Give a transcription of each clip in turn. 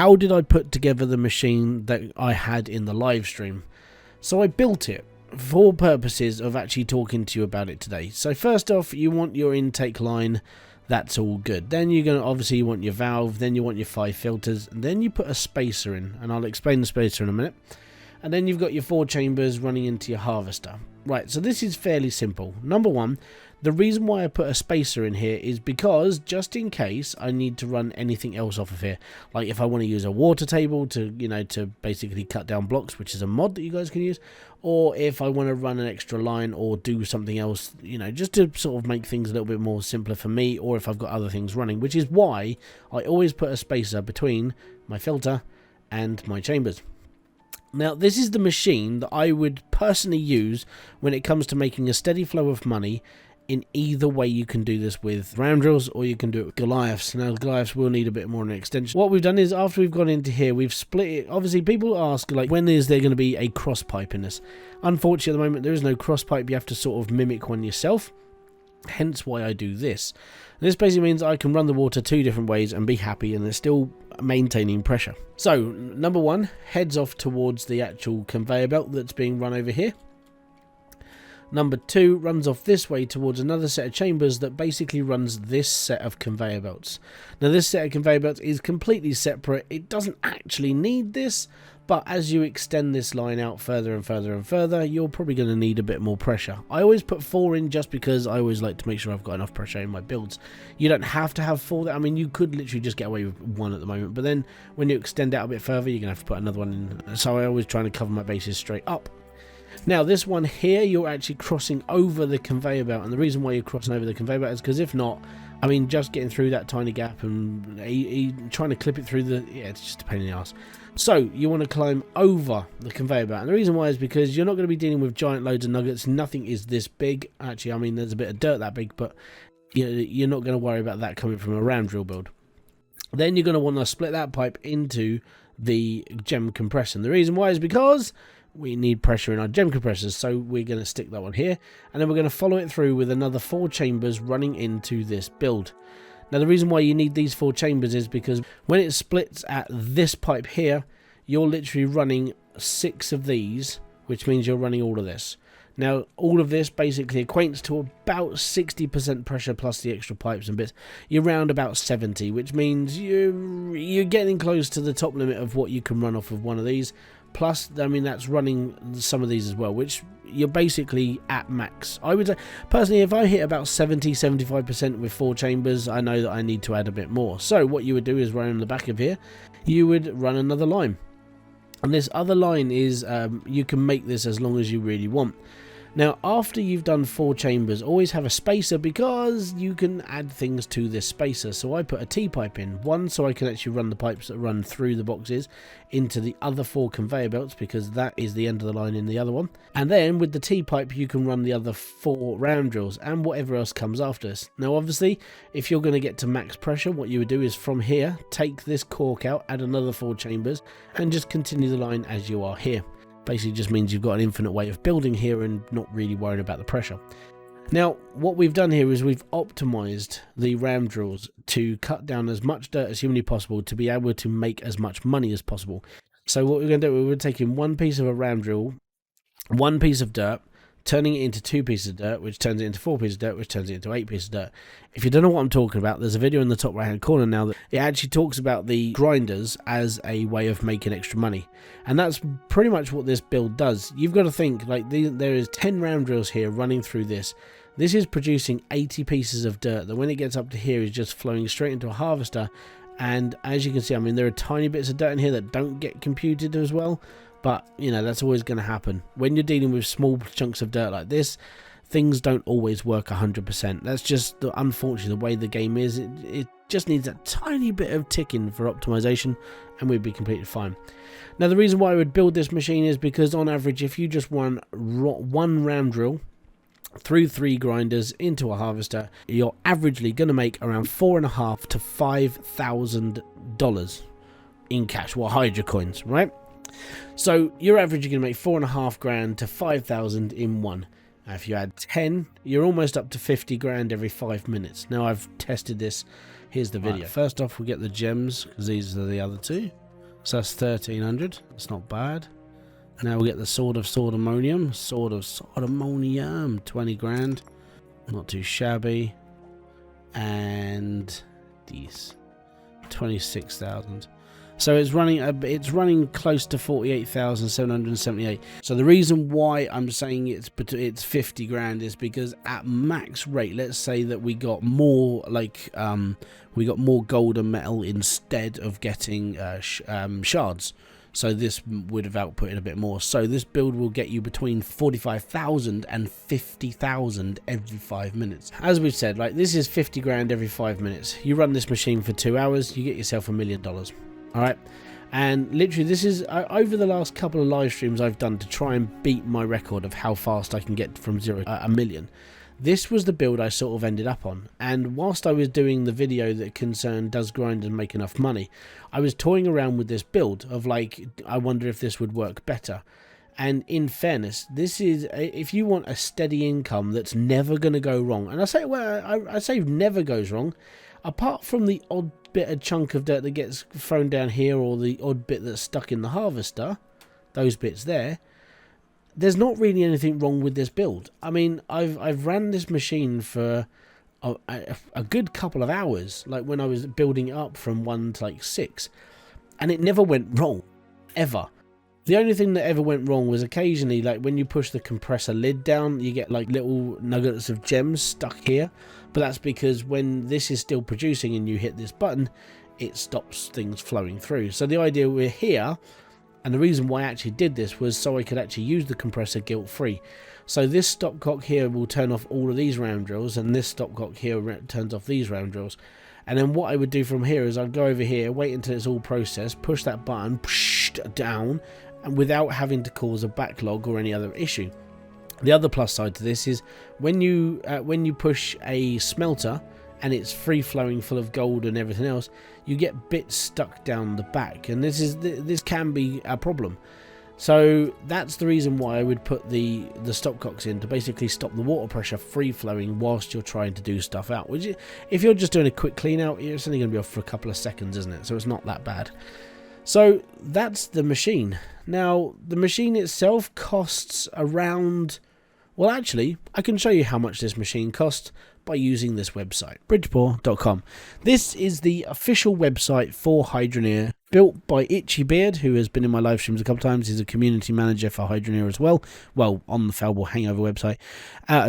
how did I put together the machine that I had in the live stream? So I built it for purposes of actually talking to you about it today. So first off, you want your intake line. That's all good. Then you're going to obviously you want your valve, then you want your 5 filters, and then you put a spacer in, and I'll explain the spacer in a minute. And then you've got your 4 chambers running into your harvester. Right, so this is fairly simple. Number one, the reason why I put a spacer in here is because just in case I need to run anything else off of here, like if I want to use a water table to, you know, to basically cut down blocks, which is a mod that you guys can use, or if I want to run an extra line or do something else, you know, just to sort of make things a little bit more simpler for me, or if I've got other things running, which is why I always put a spacer between my filter and my chambers. Now, this is the machine that I would personally use when it comes to making a steady flow of money. In either way, you can do this with round drills or you can do it with Goliaths. Now, Goliaths will need a bit more of an extension. What we've done is, after we've gone into here, we've split it. Obviously, people ask, like, when is there going to be a cross pipe in this? Unfortunately, at the moment, there is no cross pipe. You have to sort of mimic one yourself. Hence why I do this. And this basically means I can run the water 2 different ways and be happy, and they're still maintaining pressure. So, number one, heads off towards the actual conveyor belt that's being run over here. Number 2 runs off this way towards another set of chambers that basically runs this set of conveyor belts. Now, this set of conveyor belts is completely separate. It doesn't actually need this, but as you extend this line out further and further and further, you're probably going to need a bit more pressure. I always put 4 in just because I always like to make sure I've got enough pressure in my builds. You don't have to have 4. I mean, you could literally just get away with 1 at the moment, but then when you extend out a bit further, you're going to have to put another one in. So I always try to cover my bases straight up. Now, this one here, you're actually crossing over the conveyor belt, and the reason why you're crossing over the conveyor belt is because if not, I mean, just getting through that tiny gap and trying to clip it through the... yeah, it's just a pain in the ass. So, you want to climb over the conveyor belt, and the reason why is because you're not going to be dealing with giant loads of nuggets. Nothing is this big. Actually, I mean, there's a bit of dirt that big, but you're not going to worry about that coming from a round drill build. Then you're going to want to split that pipe into the gem compressor. And the reason why is because we need pressure in our gem compressors, so we're going to stick that one here, and then we're going to follow it through with another 4 chambers running into this build. Now, the reason why you need these 4 chambers is because when it splits at this pipe here, you're literally running 6 of these, which means you're running all of this. Now, all of this basically equates to about 60% pressure plus the extra pipes and bits. You're around about 70, which means you're getting close to the top limit of what you can run off of one of these. Plus, I mean, that's running some of these as well, which you're basically at max. I would say, personally, if I hit about 70-75% with 4 chambers, I know that I need to add a bit more. So what you would do is run on the back of here, you would run another line. And this other line is, you can make this as long as you really want. Now, after you've done 4 chambers, always have a spacer because you can add things to this spacer. So I put a T-pipe in, one so I can actually run the pipes that run through the boxes into the other 4 conveyor belts, because that is the end of the line in the other one. And then with the T-pipe, you can run the other 4 round drills and whatever else comes after this. Now, obviously, if you're going to get to max pressure, what you would do is from here, take this cork out, add another 4 chambers, and just continue the line as you are here. Basically just means you've got an infinite way of building here and not really worrying about the pressure. Now, what we've done here is we've optimized the ram drills to cut down as much dirt as humanly possible to be able to make as much money as possible. So what we're going to do, we're taking one piece of a ram drill, one piece of dirt, turning it into 2 pieces of dirt, which turns it into 4 pieces of dirt, which turns it into 8 pieces of dirt. If you don't know what I'm talking about, there's a video in the top right hand corner now that it actually talks about the grinders as a way of making extra money. And that's pretty much what this build does. You've got to think, like, there is 10 round drills here running through this. This is producing 80 pieces of dirt that when it gets up to here is just flowing straight into a harvester. And as you can see, I mean, there are tiny bits of dirt in here that don't get computed as well. But, you know, that's always going to happen. When you're dealing with small chunks of dirt like this, things don't always work 100%. That's just, unfortunately, the way the game is. It just needs a tiny bit of ticking for optimization, and we'd be completely fine. Now, the reason why I would build this machine is because, on average, if you just run one ram drill through 3 grinders into a harvester, you're averagely going to make around $4,500 to $5,000 in cash, well, Hydro coins, right? So you're averagely going to make $4,500 to $5,000 in one. Now, if you add 10, you're almost up to $50,000 every 5 minutes. Now, I've tested this. Here's the video. First off, we'll get the gems, because these are the other 2. So that's 1300. That's not bad. Now we'll get the sword of swordamonium. Sword of swordamonium, 20 grand. Not too shabby. And these 26,000. So it's running close to 48,778. So the reason why I'm saying it's 50 grand is because at max rate, let's say that we got more we got more gold and metal instead of getting shards. So this would have outputted a bit more. So this build will get you between 45,000 and 50,000 every 5 minutes. As we've said, like, this is 50 grand every 5 minutes. You run this machine for 2 hours, you get yourself $1 million. All right. And literally, this is over the last couple of live streams I've done to try and beat my record of how fast I can get from 0 to $1 million. This was the build I sort of ended up on, and whilst I was doing the video that concerned does grind and make enough money, I was toying around with this build of like, I wonder if this would work better. And in fairness, this is, if you want a steady income that's never going to go wrong, and I say, well, I say never goes wrong, apart from the odd bit of chunk of dirt that gets thrown down here, or the odd bit that's stuck in the harvester, those bits there, there's not really anything wrong with this build. I mean, I've ran this machine for a good couple of hours, like when I was building it up from 1 to like 6, and it never went wrong, ever. The only thing that ever went wrong was occasionally, like when you push the compressor lid down, you get like little nuggets of gems stuck here, but that's because when this is still producing and you hit this button, it stops things flowing through. So the idea we're here, and the reason why I actually did this was so I could actually use the compressor guilt-free. So this stopcock here will turn off all of these round drills, and this stopcock here turns off these round drills. And then what I would do from here is I'd go over here, wait until it's all processed, push that button down, and without having to cause a backlog or any other issue. The other plus side to this is when you push a smelter and it's free flowing, full of gold and everything else, you get bits stuck down the back, and this can be a problem. So that's the reason why I would put the stopcocks in, to basically stop the water pressure free flowing whilst you're trying to do stuff out. Which, if you're just doing a quick clean out, it's only going to be off for a couple of seconds, isn't it? So it's not that bad. So that's the machine. Now the machine itself costs around, well, actually I can show you how much this machine costs by using this website, bridgepoor.com. This is the official website for Hydroneer, built by Itchy Beard, who has been in my live streams a couple of times. He's a community manager for Hydroneer as well, on the Foulball Hangover website,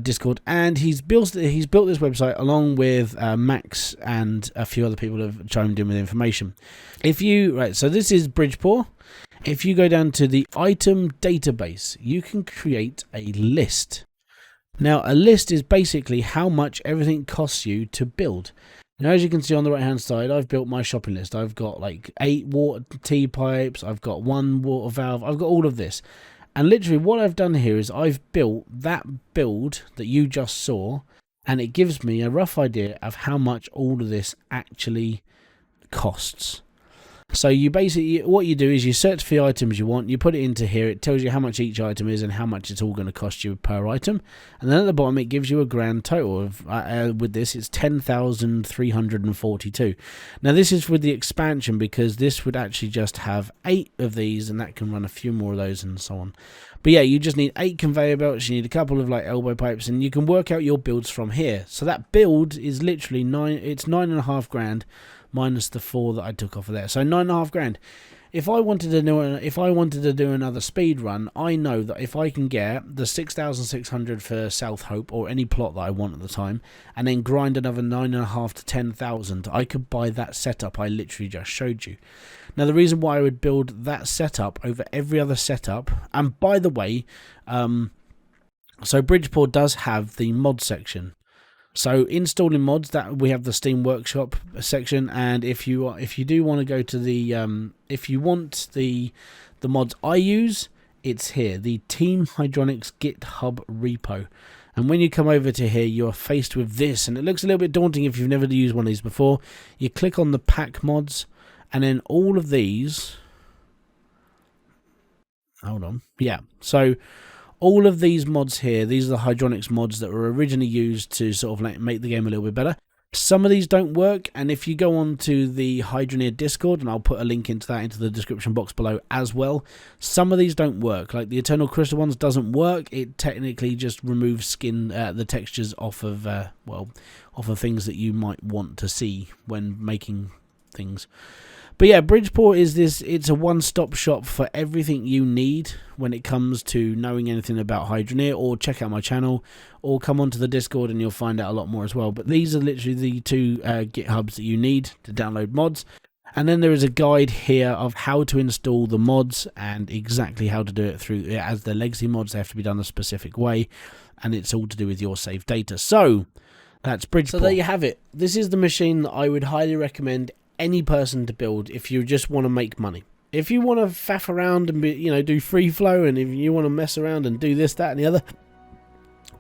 Discord, and he's built this website along with Max and a few other people have chimed in with information. So this is Bridgepoor. If you go down to the item database, you can create a list. Now, a list is basically how much everything costs you to build. Now, as you can see on the right hand side, I've built my shopping list. I've got like 8 water tea pipes, I've got 1 water valve, I've got all of this. And literally what I've done here is I've built that build that you just saw, and it gives me a rough idea of how much all of this actually costs. So you basically, what you do is you search for the items you want, you put it into here, it tells you how much each item is and how much it's all going to cost you per item, and then at the bottom it gives you a grand total of, with this it's 10,342. Now this is with the expansion, because this would actually just have 8 of these, and that can run a few more of those and so on. But yeah, you just need 8 conveyor belts, you need a couple of like elbow pipes, and you can work out your builds from here. So that build is literally 9.5 grand minus the 4 that I took off of there, so 9.5 grand. If I wanted to do another speed run, I know that if I can get the 6,600 for South Hope or any plot that I want at the time, and then grind another 9.5 to 10,000, I could buy that setup I literally just showed you. Now the reason why I would build that setup over every other setup, and by the way, so Bridgepoor does have the mod section. So installing mods, that we have the Steam Workshop section, and if you do want to go to the if you want the mods I use, it's here, the Team Hydronics GitHub repo. And when you come over to here, you're faced with this, and it looks a little bit daunting if you've never used one of these before. You click on the pack mods, and then all of these, hold on, yeah, so all of these mods here, these are the Hydronics mods that were originally used to sort of like make the game a little bit better. Some of these don't work, and if you go on to the Hydroneer Discord, and I'll put a link into that into the description box below as well, some of these don't work. Like the Eternal Crystal ones doesn't work. It technically just removes skin, the textures off of, well, off of things that you might want to see when making things. But yeah, Bridgeport is this, it's a one-stop shop for everything you need when it comes to knowing anything about Hydroneer, or check out my channel, or come onto the Discord and you'll find out a lot more as well. But these are literally the two GitHubs that you need to download mods. And then there is a guide here of how to install the mods and exactly how to do it through, as the legacy mods, they have to be done a specific way, and it's all to do with your saved data. So that's Bridgeport. So there you have it. This is the machine that I would highly recommend any person to build if you just want to make money. If you want to faff around and be, you know, do free flow, and if you want to mess around and do this, that and the other,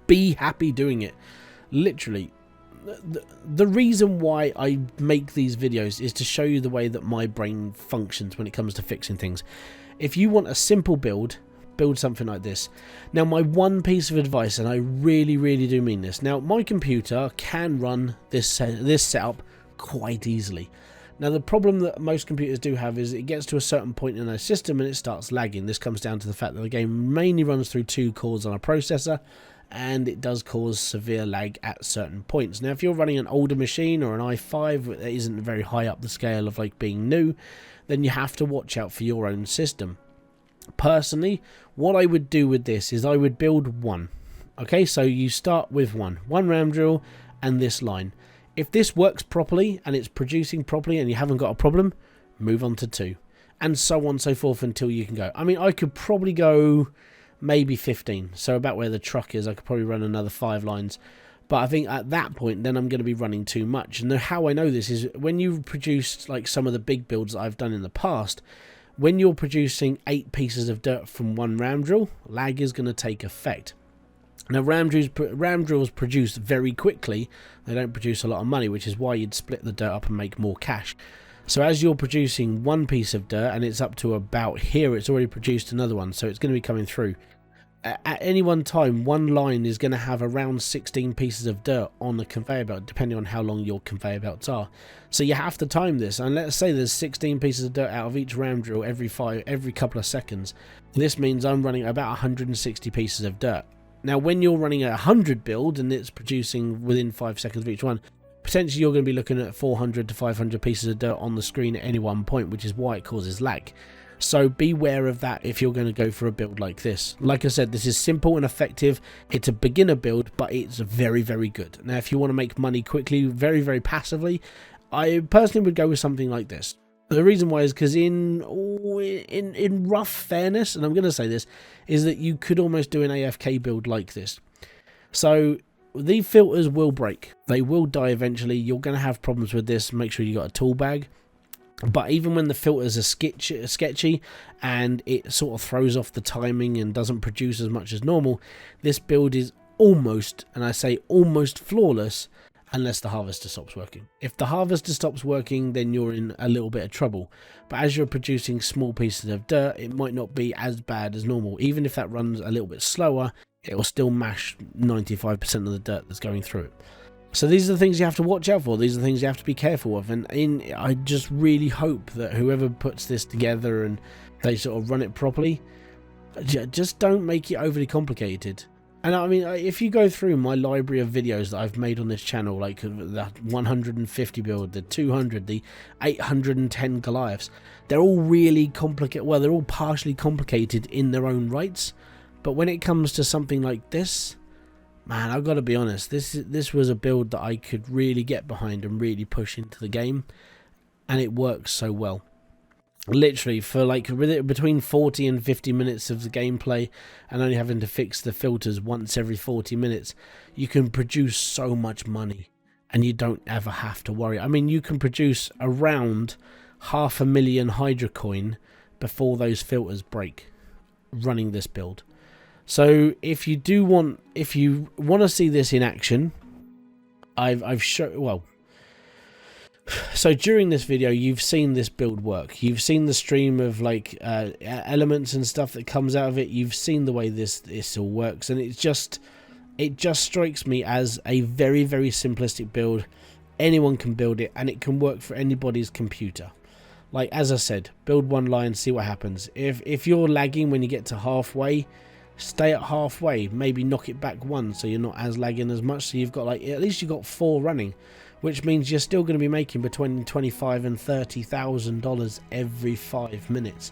be happy doing it. Literally, the reason why I make these videos is to show you the way that my brain functions when it comes to fixing things. If you want a simple build, build something like this. Now, my one piece of advice, and I really do mean this, now my computer can run this setup quite easily. Now, the problem that most computers do have is it gets to a certain point in their system and it starts lagging. This comes down to the fact that the game mainly runs through 2 cores on a processor, and it does cause severe lag at certain points. Now, if you're running an older machine or an i5 that isn't very high up the scale of like being new, then you have to watch out for your own system. Personally, what I would do with this is I would build one. Okay, so you start with one ram drill and this line. If this works properly and it's producing properly and you haven't got a problem, move on to 2. And so on and so forth until you can go. I mean, I could probably go maybe 15. So about where the truck is, I could probably run another 5 lines. But I think at that point, then I'm going to be running too much. And how I know this is when you've produced like some of the big builds that I've done in the past, when you're producing 8 pieces of dirt from one ram drill, lag is going to take effect. Now, ram drills produce very quickly. They don't produce a lot of money, which is why you'd split the dirt up and make more cash. So as you're producing one piece of dirt and it's up to about here, it's already produced another one. So it's going to be coming through. At any one time, one line is going to have around 16 pieces of dirt on the conveyor belt, depending on how long your conveyor belts are. So you have to time this. And let's say there's 16 pieces of dirt out of each ram drill every couple of seconds. This means I'm running about 160 pieces of dirt. Now, when you're running a 100 build and it's producing within 5 seconds of each one, potentially you're going to be looking at 400 to 500 pieces of dirt on the screen at any one point, which is why it causes lag. So beware of that if you're going to go for a build like this. Like I said, this is simple and effective. It's a beginner build, but it's very good. Now, if you want to make money quickly, very passively, I personally would go with something like this. The reason why is because in rough fairness, and I'm going to say this, is that you could almost do an AFK build like this. So the filters will break. They will die eventually. You're going to have problems with this. Make sure you got a tool bag. But even when the filters are sketchy and it sort of throws off the timing and doesn't produce as much as normal, this build is almost, and I say almost flawless, unless the harvester stops working. If the harvester stops working, then you're in a little bit of trouble. But as you're producing small pieces of dirt, it might not be as bad as normal. Even if that runs a little bit slower, it will still mash 95% of the dirt that's going through it. So these are the things you have to watch out for. These are the things you have to be careful of. And I just really hope that whoever puts this together and they sort of run it properly, just don't make it overly complicated. And I mean, if you go through my library of videos that I've made on this channel, like the 150 build, the 200, the 810 Goliaths, they're all really complicated. Well, they're all partially complicated in their own rights. But when it comes to something like this, man, I've got to be honest, this was a build that I could really get behind and really push into the game. And it works so well. Literally, for like between 40 and 50 minutes of the gameplay and only having to fix the filters once every 40 minutes, you can produce so much money and you don't ever have to worry. I mean, you can produce around 500,000 Hydrocoin before those filters break running this build. So if you want to see this in action, I've shown, well, so during this video, you've seen this build work. You've seen the stream of like elements and stuff that comes out of it. You've seen the way this all works, and it just strikes me as a very simplistic build. anyone can build it, and it can work for anybody's computer. Like, as I said, build one line, see what happens. If you're lagging when you get to halfway, stay at halfway, maybe knock it back one so you're not as lagging as much, so you've got, like, at least you've got 4 running, which means you're still going to be making between $25,000 and $30,000 every 5 minutes,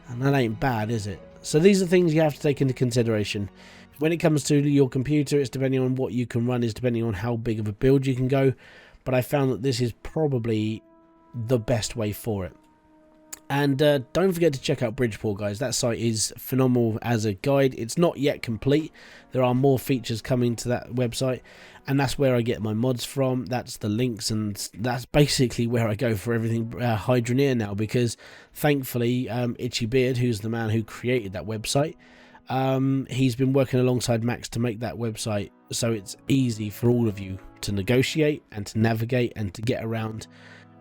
and that ain't bad, is it? So these are things you have to take into consideration. When it comes to your computer, it's depending on what you can run, is depending on how big of a build you can go, but I found that this is probably the best way for it. And don't forget to check out Bridgeport, guys. That site is phenomenal as a guide. It's not yet complete. There are more features coming to that website, and that's where I get my mods from. That's the links, and that's basically where I go for everything Hydroneer now, because thankfully Itchy Beard, who's the man who created that website, he's been working alongside Max to make that website so it's easy for all of you to negotiate and to navigate and to get around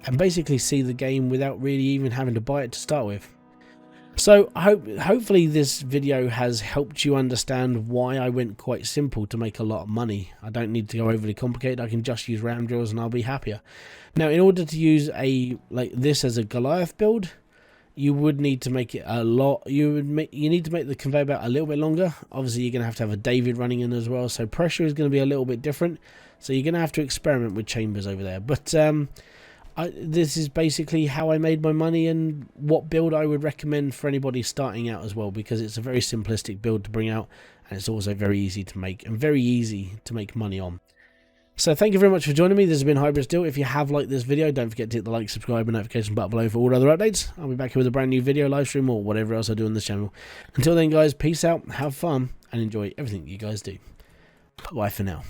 and basically see the game without really even having to buy it to start with. So hopefully this video has helped you understand why I went quite simple to make a lot of money. I don't need to go overly complicated. I can just use ram drills and I'll be happier. Now, in order to use a like this as a Goliath build, you would need to make it a lot. You need to make the conveyor belt a little bit longer. Obviously, you're going to have a David running in as well, so pressure is going to be a little bit different. So you're going to have to experiment with chambers over there. But this is basically how I made my money and what build I would recommend for anybody starting out as well, because it's a very simplistic build to bring out, and it's also very easy to make and very easy to make money on. So thank you very much for joining me. This has been Hybridsteel. If you have liked this video, don't forget to hit the like, subscribe and notification button below for all other updates. I'll be back here with a brand new video, live stream, or whatever else I do on this channel. Until then, guys, peace out, have fun, and enjoy everything you guys do. Bye for now.